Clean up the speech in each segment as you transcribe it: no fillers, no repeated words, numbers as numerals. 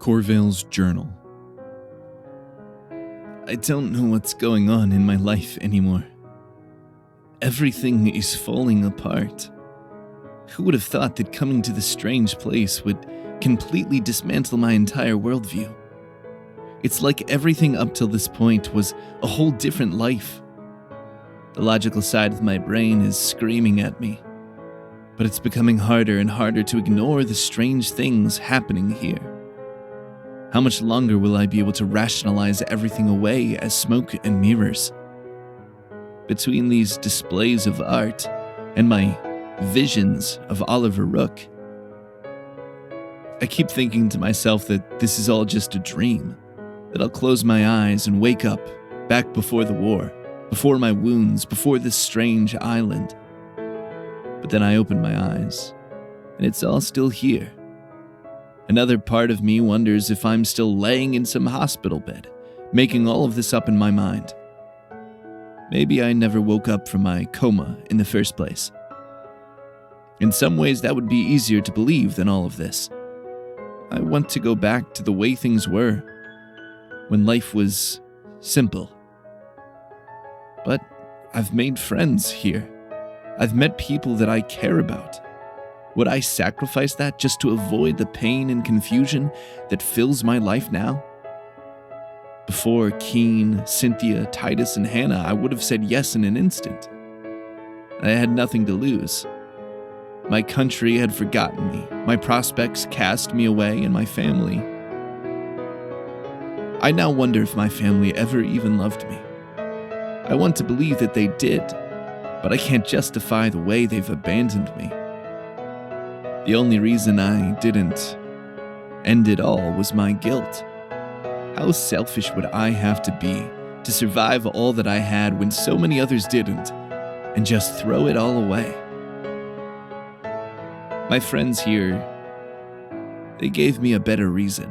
Corveil's journal. I don't know what's going on in my life anymore. Everything is falling apart. Who would have thought that coming to this strange place would completely dismantle my entire worldview? It's like everything up till this point was a whole different life. The logical side of my brain is screaming at me, but it's becoming harder and harder to ignore the strange things happening here. How much longer will I be able to rationalize everything away as smoke and mirrors? Between these displays of art and my visions of Oliver Rook, I keep thinking to myself that this is all just a dream, that I'll close my eyes and wake up back before the war, before my wounds, before this strange island. But then I open my eyes, and it's all still here. Another part of me wonders if I'm still laying in some hospital bed, making all of this up in my mind. Maybe I never woke up from my coma in the first place. In some ways, that would be easier to believe than all of this. I want to go back to the way things were, when life was simple. But I've made friends here. I've met people that I care about. Would I sacrifice that just to avoid the pain and confusion that fills my life now? Before Keen, Cynthia, Titus, and Hannah, I would have said yes in an instant. I had nothing to lose. My country had forgotten me, my prospects cast me away, and my family. I now wonder if my family ever even loved me. I want to believe that they did, but I can't justify the way they've abandoned me. The only reason I didn't end it all was my guilt. How selfish would I have to be to survive all that I had when so many others didn't, and just throw it all away? My friends here, they gave me a better reason.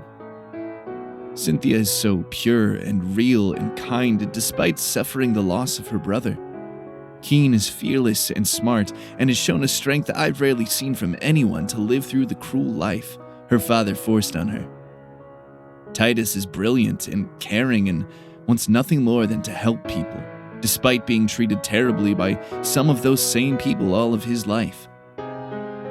Cynthia is so pure and real and kind despite suffering the loss of her brother. Keen is fearless and smart and has shown a strength I've rarely seen from anyone to live through the cruel life her father forced on her. Titus is brilliant and caring and wants nothing more than to help people, despite being treated terribly by some of those same people all of his life.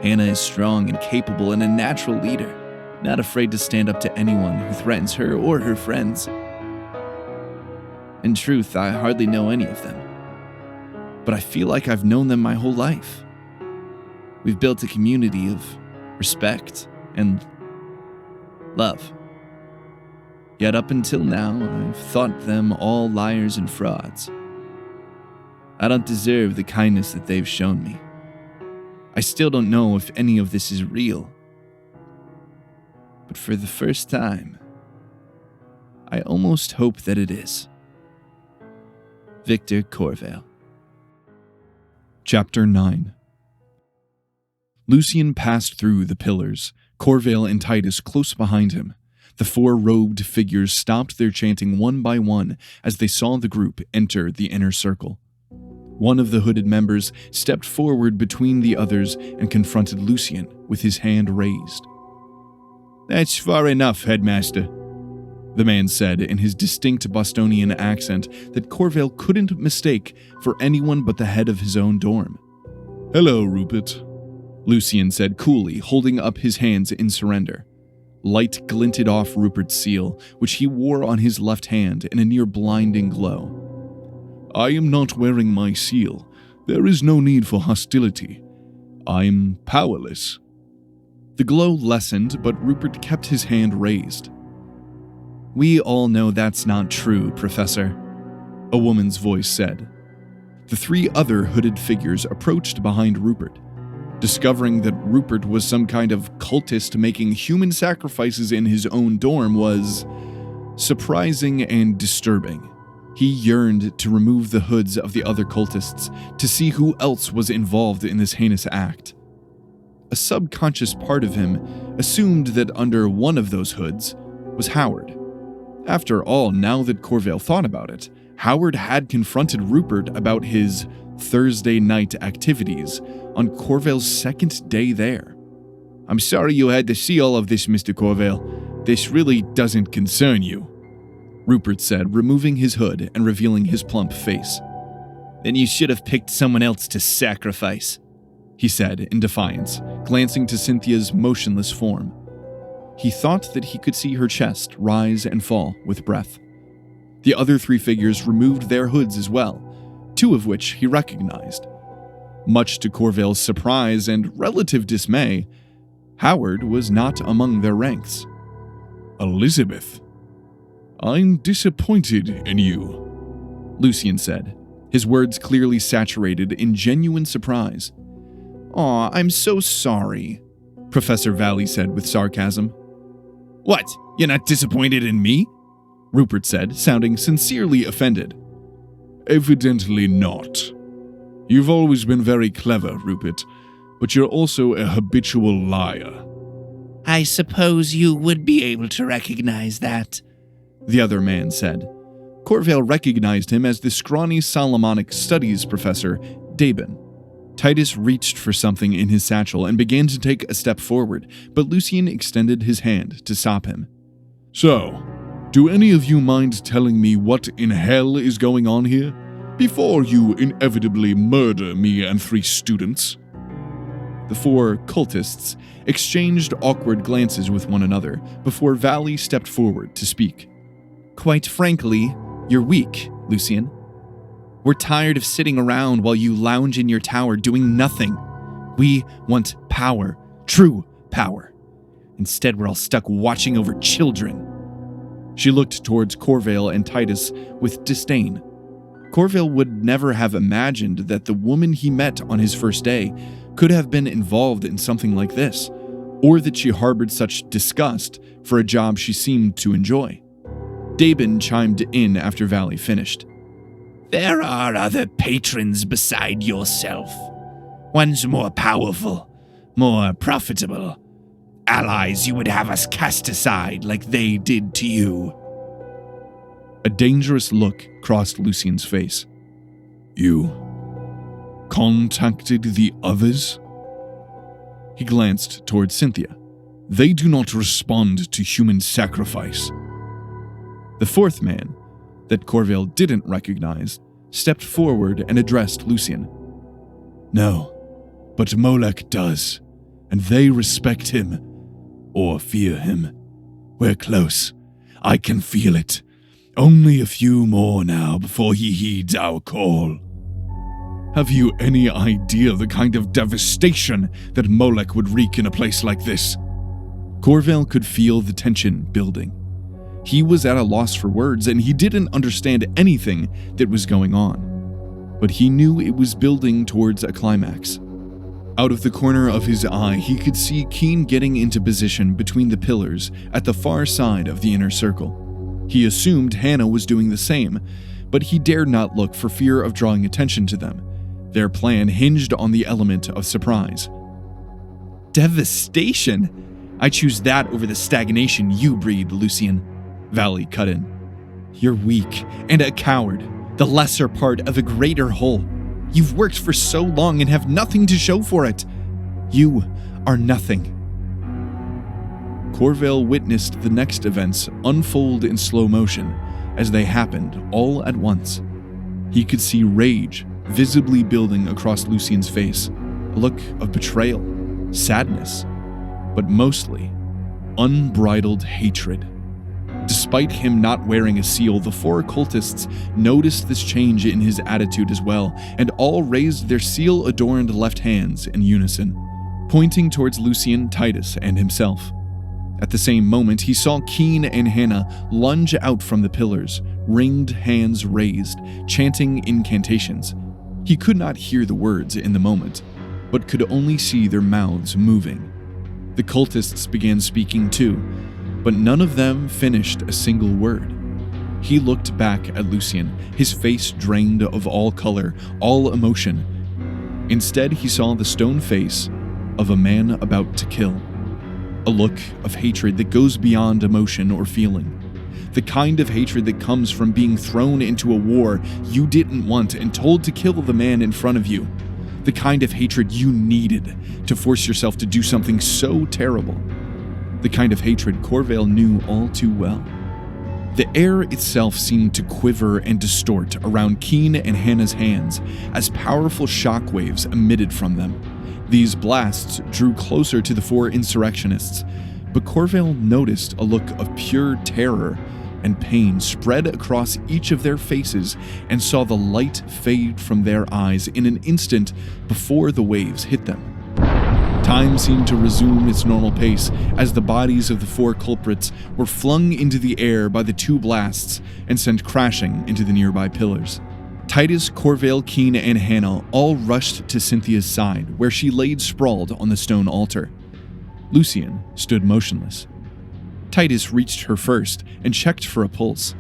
Hannah is strong and capable and a natural leader, not afraid to stand up to anyone who threatens her or her friends. In truth, I hardly know any of them, but I feel like I've known them my whole life. We've built a community of respect and love. Yet up until now, I've thought them all liars and frauds. I don't deserve the kindness that they've shown me. I still don't know if any of this is real. But for the first time, I almost hope that it is. Victor Corveil. Chapter 9. Lucien passed through the pillars, Corveil and Titus close behind him. The four robed figures stopped their chanting one by one as they saw the group enter the inner circle. One of the hooded members stepped forward between the others and confronted Lucien with his hand raised. "That's far enough, Headmaster," the man said in his distinct Bostonian accent that Corveil couldn't mistake for anyone but the head of his own dorm. "Hello, Rupert," Lucien said coolly, holding up his hands in surrender. Light glinted off Rupert's seal, which he wore on his left hand in a near-blinding glow. "I am not wearing my seal. There is no need for hostility. I'm powerless." The glow lessened, but Rupert kept his hand raised. "We all know that's not true, Professor," a woman's voice said. The three other hooded figures approached behind Rupert. Discovering that Rupert was some kind of cultist making human sacrifices in his own dorm was surprising and disturbing. He yearned to remove the hoods of the other cultists to see who else was involved in this heinous act. A subconscious part of him assumed that under one of those hoods was Howard. After all, now that Corveil thought about it, Howard had confronted Rupert about his Thursday night activities on Corveil's second day there. "I'm sorry you had to see all of this, Mr. Corveil, "This really doesn't concern you," Rupert said, removing his hood and revealing his plump face. "Then you should have picked someone else to sacrifice," he said in defiance, glancing to Cynthia's motionless form. He thought that he could see her chest rise and fall with breath. The other 3 figures removed their hoods as well, 2 of which he recognized. Much to Corveil's surprise and relative dismay, Howard was not among their ranks. "Elizabeth, I'm disappointed in you," Lucien said, his words clearly saturated in genuine surprise. "Aw, I'm so sorry," Professor Valley said with sarcasm. "What, you're not disappointed in me?" Rupert said, sounding sincerely offended. "Evidently not. You've always been very clever, Rupert, but you're also a habitual liar." "I suppose you would be able to recognize that," the other man said. Corveil recognized him as the scrawny Solomonic Studies professor, Dabin. Titus reached for something in his satchel and began to take a step forward, but Lucien extended his hand to stop him. "So, do any of you mind telling me what in hell is going on here, before you inevitably murder me and 3 students?" The 4 cultists exchanged awkward glances with one another before Valley stepped forward to speak. "Quite frankly, you're weak, Lucien. We're tired of sitting around while you lounge in your tower doing nothing. We want power, true power. Instead, we're all stuck watching over children." She looked towards Corveil and Titus with disdain. Corveil would never have imagined that the woman he met on his first day could have been involved in something like this, or that she harbored such disgust for a job she seemed to enjoy. Dabin chimed in after Valley finished. "There are other patrons beside yourself. Ones more powerful, more profitable. Allies you would have us cast aside like they did to you." A dangerous look crossed Lucien's face. "You contacted the others?" He glanced towards Cynthia. "They do not respond to human sacrifice." The 4th man, that Corveil didn't recognize, stepped forward and addressed Lucien. "No, but Molech does, and they respect him, or fear him. We're close. I can feel it. Only a few more now before he heeds our call." "Have you any idea the kind of devastation that Molech would wreak in a place like this?" Corveil could feel the tension building. He was at a loss for words, and he didn't understand anything that was going on. But he knew it was building towards a climax. Out of the corner of his eye, he could see Keen getting into position between the pillars at the far side of the inner circle. He assumed Hannah was doing the same, but he dared not look for fear of drawing attention to them. Their plan hinged on the element of surprise. "Devastation? I choose that over the stagnation you breed, Lucien," Valley cut in. "You're weak and a coward, the lesser part of a greater whole. You've worked for so long and have nothing to show for it. You are nothing." Corveil witnessed the next events unfold in slow motion as they happened all at once. He could see rage visibly building across Lucien's face, a look of betrayal, sadness, but mostly unbridled hatred. Despite him not wearing a seal, the 4 cultists noticed this change in his attitude as well, and all raised their seal-adorned left hands in unison, pointing towards Lucien, Titus, and himself. At the same moment, he saw Keen and Hannah lunge out from the pillars, ringed hands raised, chanting incantations. He could not hear the words in the moment, but could only see their mouths moving. The cultists began speaking too, but none of them finished a single word. He looked back at Lucien, his face drained of all color, all emotion. Instead, he saw the stone face of a man about to kill. A look of hatred that goes beyond emotion or feeling. The kind of hatred that comes from being thrown into a war you didn't want and told to kill the man in front of you. The kind of hatred you needed to force yourself to do something so terrible. the kind of hatred Corveil knew all too well. The air itself seemed to quiver and distort around Keen and Hannah's hands as powerful shockwaves emitted from them. These blasts drew closer to the four insurrectionists, but Corveil noticed a look of pure terror and pain spread across each of their faces and saw the light fade from their eyes in an instant before the waves hit them. Time seemed to resume its normal pace as the bodies of the four culprits were flung into the air by the two blasts and sent crashing into the nearby pillars. Titus, Corveil, Keen, and Hannah all rushed to Cynthia's side, where she laid sprawled on the stone altar. Lucien stood motionless. Titus reached her first and checked for a pulse.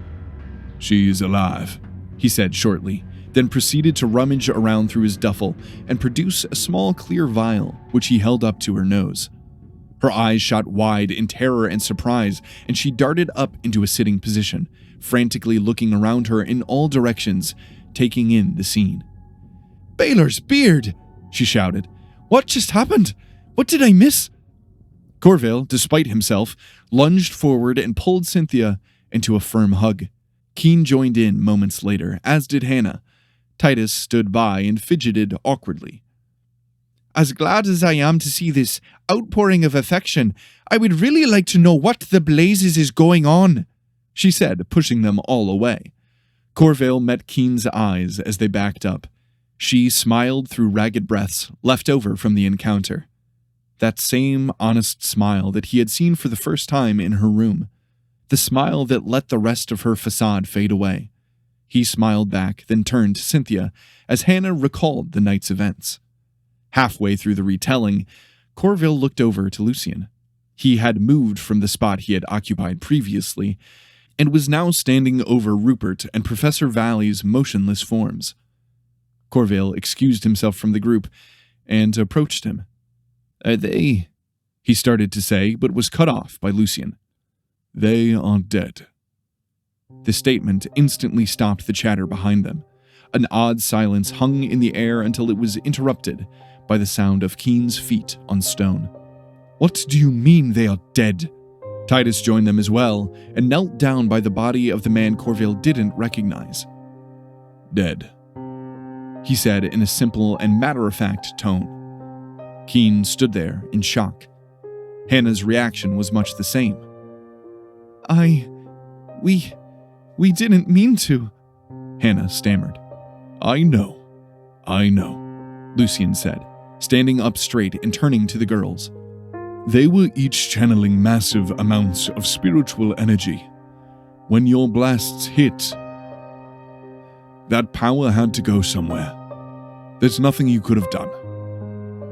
"She's alive," he said shortly, then proceeded to rummage around through his duffel and produce a small clear vial, which he held up to her nose. Her eyes shot wide in terror and surprise, and she darted up into a sitting position, frantically looking around her in all directions, taking in the scene. "Baylor's beard!" she shouted. "What just happened? What did I miss?" Corveil, despite himself, lunged forward and pulled Cynthia into a firm hug. Keen joined in moments later, as did Hannah. Titus stood by and fidgeted awkwardly. "As glad as I am to see this outpouring of affection, I would really like to know what the blazes is going on," she said, pushing them all away. Corveil met Keen's eyes as they backed up. She smiled through ragged breaths left over from the encounter. That same honest smile that he had seen for the first time in her room. The smile that let the rest of her facade fade away. He smiled back, then turned to Cynthia as Hannah recalled the night's events. Halfway through the retelling, Corveil looked over to Lucien. He had moved from the spot he had occupied previously and was now standing over Rupert and Professor Valley's motionless forms. Corveil excused himself from the group and approached him. "Are they?" he started to say, but was cut off by Lucien. "They are dead." The statement instantly stopped the chatter behind them. An odd silence hung in the air until it was interrupted by the sound of Keen's feet on stone. "What do you mean they are dead?" Titus joined them as well and knelt down by the body of the man Corveil didn't recognize. "Dead," he said in a simple and matter-of-fact tone. Keen stood there in shock. Hannah's reaction was much the same. We didn't mean to," Hannah stammered. I know, Lucien said, standing up straight and turning to the girls. "They were each channeling massive amounts of spiritual energy. When your blasts hit, that power had to go somewhere. There's nothing you could have done.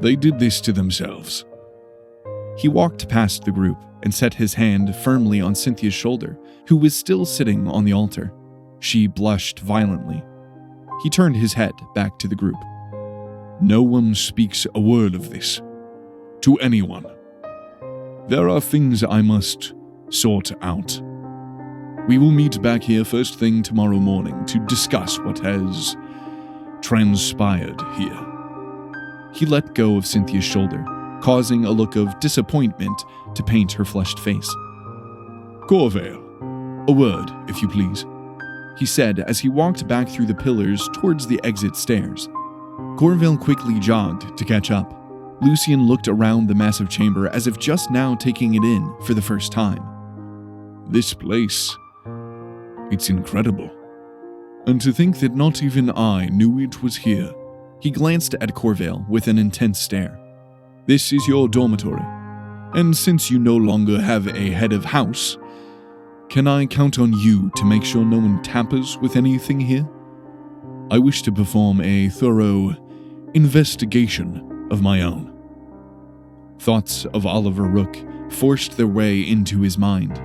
They did this to themselves." He walked past the group and set his hand firmly on Cynthia's shoulder, who was still sitting on the altar. She blushed violently. He turned his head back to the group. "No one speaks a word of this. To anyone. There are things I must sort out. We will meet back here first thing tomorrow morning to discuss what has transpired here." He let go of Cynthia's shoulder, causing a look of disappointment to paint her flushed face. "Corveil, a word, if you please," he said as he walked back through the pillars towards the exit stairs. Corveil quickly jogged to catch up. Lucien looked around the massive chamber as if just now taking it in for the first time. "This place, it's incredible. And to think that not even I knew it was here." He glanced at Corveil with an intense stare. "This is your dormitory, and since you no longer have a head of house, can I count on you to make sure no one tampers with anything here? I wish to perform a thorough investigation of my own." Thoughts of Oliver Rook forced their way into his mind.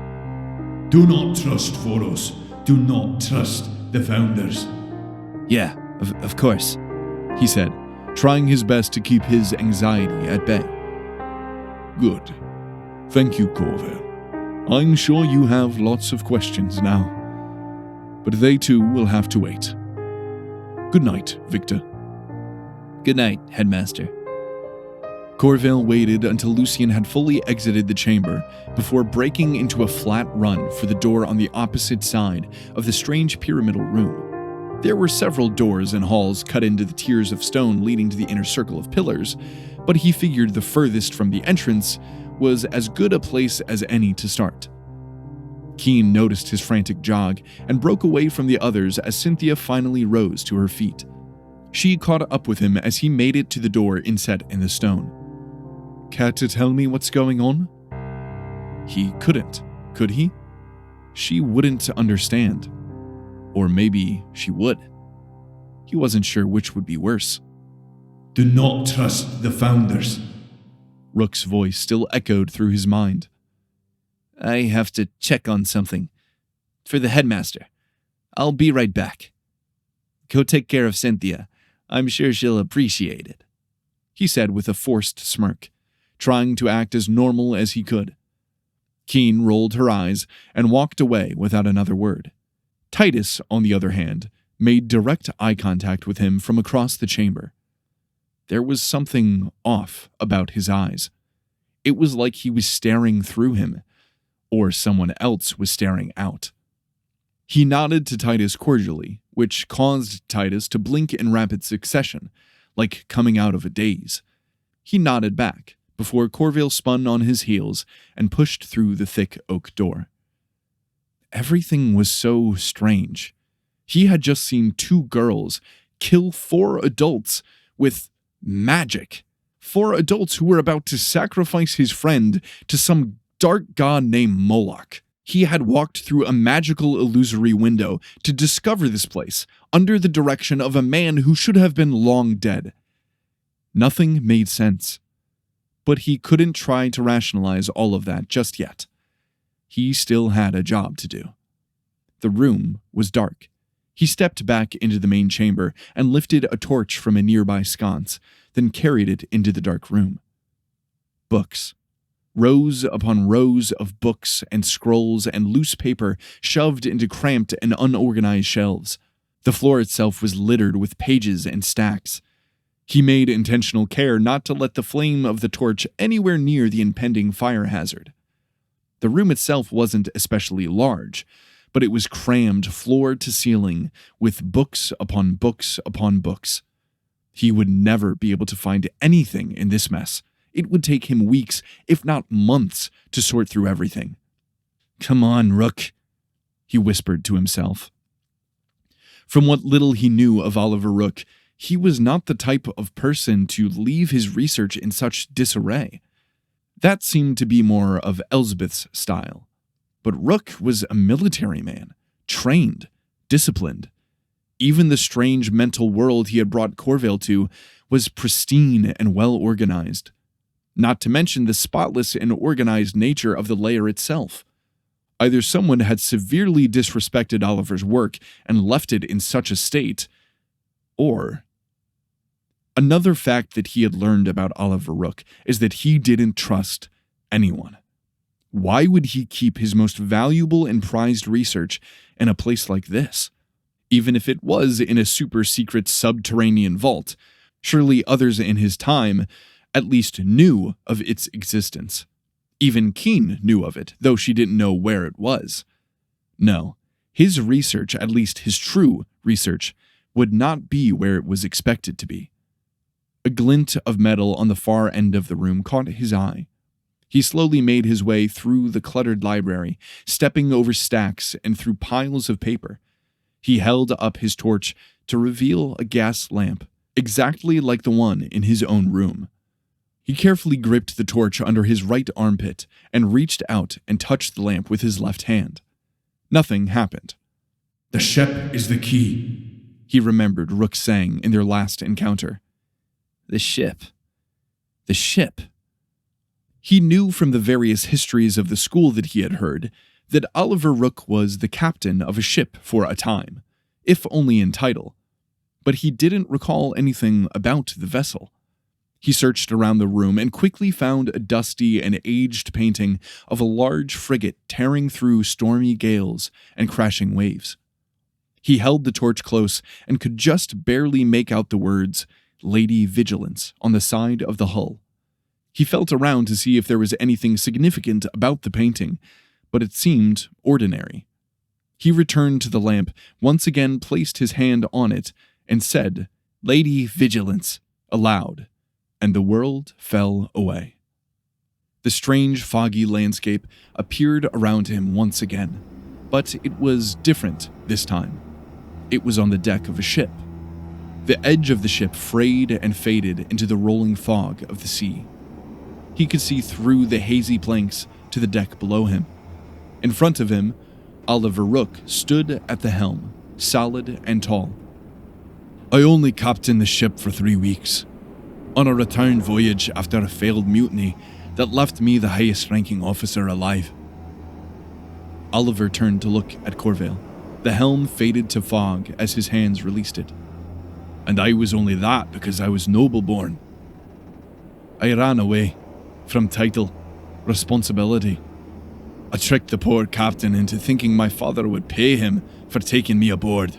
"Do not trust Foros. Do not trust the founders." "Yeah, of course," he said, trying his best to keep his anxiety at bay. "Good. Thank you, Corveil. I'm sure you have lots of questions now, but they too will have to wait. Good night, Victor." "Good night, Headmaster." Corveil waited until Lucien had fully exited the chamber before breaking into a flat run for the door on the opposite side of the strange pyramidal room. There were several doors and halls cut into the tiers of stone leading to the inner circle of pillars, but he figured the furthest from the entrance was as good a place as any to start. Keen noticed his frantic jog and broke away from the others as Cynthia finally rose to her feet. She caught up with him as he made it to the door inset in the stone. "Care to tell me what's going on?" He couldn't, could he? She wouldn't understand. Or maybe she would. He wasn't sure which would be worse. Do not trust the founders. Rook's voice still echoed through his mind. "I have to check on something. For the headmaster. I'll be right back. Go take care of Cynthia. I'm sure she'll appreciate it," he said with a forced smirk, trying to act as normal as he could. Keen rolled her eyes and walked away without another word. Titus, on the other hand, made direct eye contact with him from across the chamber. There was something off about his eyes. It was like he was staring through him, or someone else was staring out. He nodded to Titus cordially, which caused Titus to blink in rapid succession, like coming out of a daze. He nodded back, before Corveil spun on his heels and pushed through the thick oak door. Everything was so strange. He had just seen 2 girls kill 4 adults with magic. 4 adults who were about to sacrifice his friend to some dark god named Moloch. He had walked through a magical illusory window to discover this place under the direction of a man who should have been long dead. Nothing made sense. But he couldn't try to rationalize all of that just yet. He still had a job to do. The room was dark. He stepped back into the main chamber and lifted a torch from a nearby sconce, then carried it into the dark room. Books. Rows upon rows of books and scrolls and loose paper shoved into cramped and unorganized shelves. The floor itself was littered with pages and stacks. He made intentional care not to let the flame of the torch anywhere near the impending fire hazard. The room itself wasn't especially large, but it was crammed floor to ceiling with books upon books upon books. He would never be able to find anything in this mess. It would take him weeks, if not months, to sort through everything. "Come on, Rook," he whispered to himself. From what little he knew of Oliver Rook, he was not the type of person to leave his research in such disarray. That seemed to be more of Elsbeth's style. But Rook was a military man, trained, disciplined. Even the strange mental world he had brought Corveil to was pristine and well-organized. Not to mention the spotless and organized nature of the lair itself. Either someone had severely disrespected Oliver's work and left it in such a state, or... Another fact that he had learned about Oliver Rook is that he didn't trust anyone. Why would he keep his most valuable and prized research in a place like this? Even if it was in a super-secret subterranean vault, surely others in his time at least knew of its existence. Even Keen knew of it, though she didn't know where it was. No, his research, at least his true research, would not be where it was expected to be. A glint of metal on the far end of the room caught his eye. He slowly made his way through the cluttered library, stepping over stacks and through piles of paper. He held up his torch to reveal a gas lamp, exactly like the one in his own room. He carefully gripped the torch under his right armpit and reached out and touched the lamp with his left hand. Nothing happened. "The ship is the key," he remembered Rook saying in their last encounter. The ship. The ship. He knew from the various histories of the school that he had heard that Oliver Rook was the captain of a ship for a time, if only in title, but he didn't recall anything about the vessel. He searched around the room and quickly found a dusty and aged painting of a large frigate tearing through stormy gales and crashing waves. He held the torch close and could just barely make out the words, "Lady Vigilance," on the side of the hull. He felt around to see if there was anything significant about the painting, but it seemed ordinary. He returned to the lamp, once again placed his hand on it, and said, "Lady Vigilance," aloud, and the world fell away. The strange, foggy landscape appeared around him once again, but it was different this time. It was on the deck of a ship. The edge of the ship frayed and faded into the rolling fog of the sea. He could see through the hazy planks to the deck below him. In front of him, Oliver Rook stood at the helm, solid and tall. "I only captained the ship for 3 weeks, on a return voyage after a failed mutiny that left me the highest-ranking officer alive." Oliver turned to look at Corveil. The helm faded to fog as his hands released it. "And I was only that because I was noble-born. I ran away from title, responsibility. I tricked the poor captain into thinking my father would pay him for taking me aboard.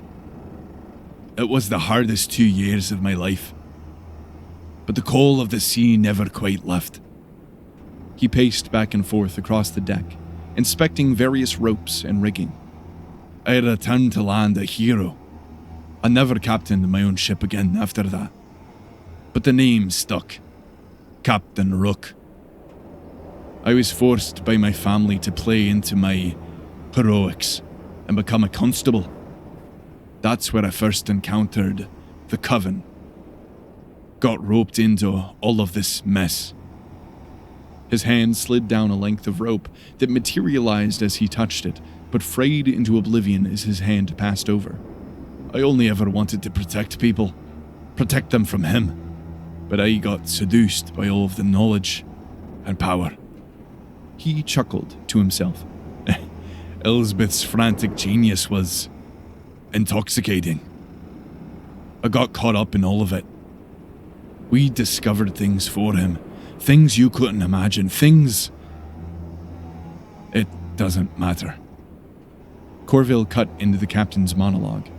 It was the hardest 2 years of my life. But the call of the sea never quite left." He paced back and forth across the deck, inspecting various ropes and rigging. "I returned to land a hero. I never captained my own ship again after that. But the name stuck. Captain Rook. I was forced by my family to play into my heroics and become a constable. That's where I first encountered the Coven. Got roped into all of this mess." His hand slid down a length of rope that materialized as he touched it, but frayed into oblivion as his hand passed over. "I only ever wanted to protect people, protect them from him, but I got seduced by all of the knowledge and power." He chuckled to himself. "Elsbeth's frantic genius was intoxicating. I got caught up in all of it. We discovered things for him, things you couldn't imagine, things... It doesn't matter." Corveil cut into the captain's monologue.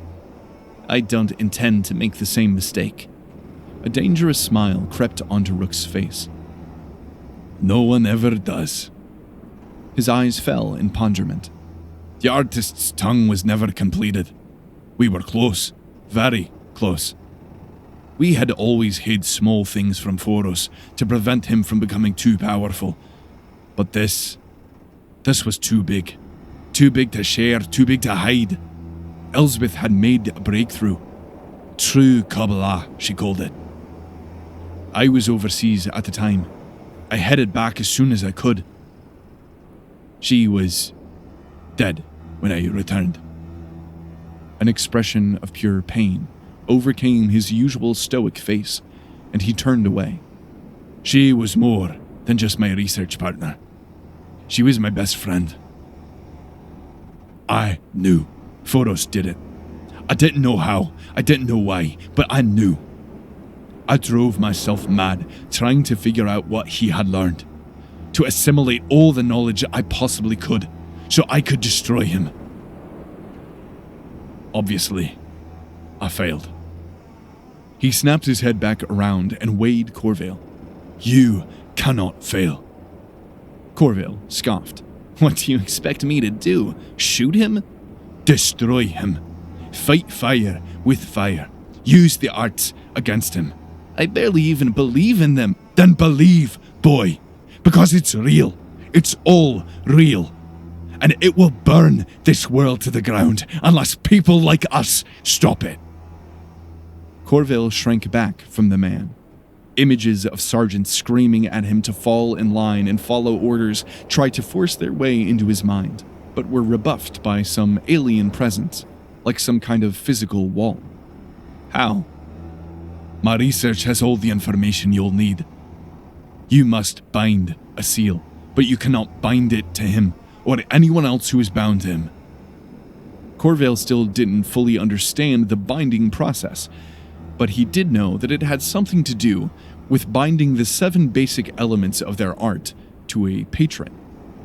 "I don't intend to make the same mistake." A dangerous smile crept onto Rook's face. "No one ever does." His eyes fell in ponderment. "The artist's tongue was never completed. We were close, very close. We had always hid small things from Foros to prevent him from becoming too powerful. But this was too big. Too big to share, too big to hide. Elsbeth had made a breakthrough. True Kabbalah, she called it. I was overseas at the time. I headed back as soon as I could. She was dead when I returned." An expression of pure pain overcame his usual stoic face, and he turned away. "She was more than just my research partner. She was my best friend. I knew Foros did it. I didn't know how, I didn't know why, but I knew. I drove myself mad trying to figure out what he had learned, to assimilate all the knowledge I possibly could, so I could destroy him. Obviously, I failed." He snapped his head back around and weighed Corveil. "You cannot fail." Corveil scoffed. "What do you expect me to do? Shoot him?" "Destroy him. Fight fire with fire. Use the arts against him." "I barely even believe in them." "Then believe, boy, because it's real. It's all real. And it will burn this world to the ground unless people like us stop it." Corveil shrank back from the man. Images of sergeants screaming at him to fall in line and follow orders tried to force their way into his mind, but were rebuffed by some alien presence, like some kind of physical wall. "How?" "My research has all the information you'll need. You must bind a seal, but you cannot bind it to him or anyone else who is bound to him." Corveil still didn't fully understand the binding process, but he did know that it had something to do with binding the 7 basic elements of their art to a patron.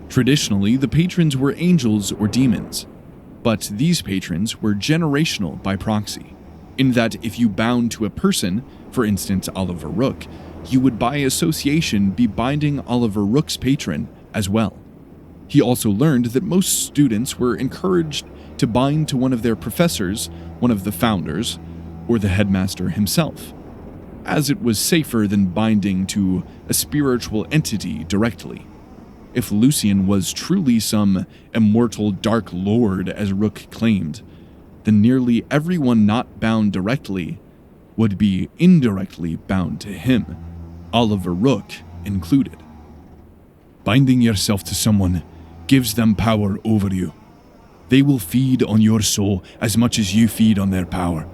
Traditionally, the patrons were angels or demons, but these patrons were generational by proxy, in that if you bound to a person, for instance Oliver Rook, you would by association be binding Oliver Rook's patron as well. He also learned that most students were encouraged to bind to one of their professors, one of the founders, or the headmaster himself, as it was safer than binding to a spiritual entity directly. If Lucian was truly some immortal dark lord as Rook claimed, then nearly everyone not bound directly would be indirectly bound to him, Oliver Rook included. Binding yourself to someone gives them power over you. They will feed on your soul as much as you feed on their power.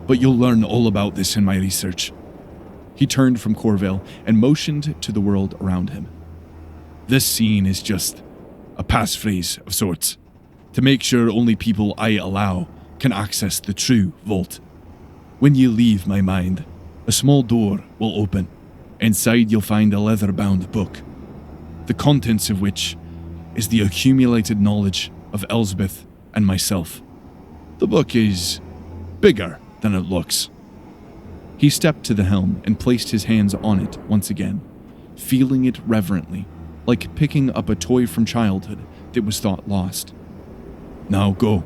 But you'll learn all about this in my research. He turned from Corveil and motioned to the world around him. This scene is just a passphrase of sorts, to make sure only people I allow can access the true vault. When you leave my mind, a small door will open. Inside you'll find a leather-bound book, the contents of which is the accumulated knowledge of Elsbeth and myself. The book is bigger than it looks. He stepped to the helm and placed his hands on it once again, feeling it reverently, like picking up a toy from childhood that was thought lost. Now go.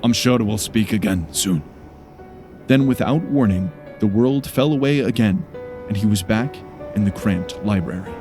I'm sure we'll speak again soon. Then without warning, the world fell away again, and he was back in the cramped library.